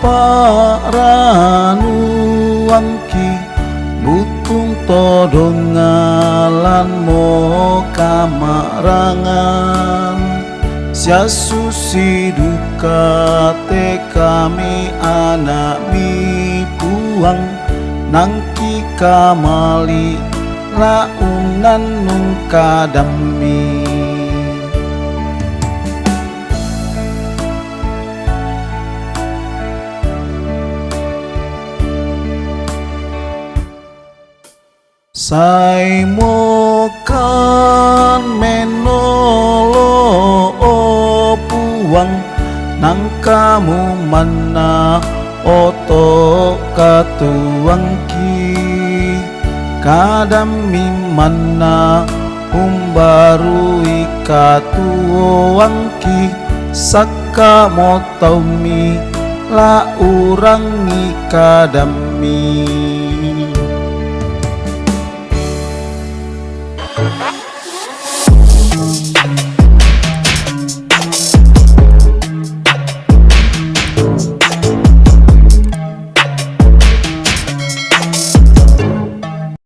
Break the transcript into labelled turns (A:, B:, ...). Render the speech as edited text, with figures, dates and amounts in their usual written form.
A: paranuangki butung todongalan mo kamarangan sia susi duka te kami anak mi puang nangki kamali launan nung kadami. Sai mo kan menolo puang nang kamu mana oto katuangki kadami mana umbaru ikatuangki saka motaumi la urangi kadami.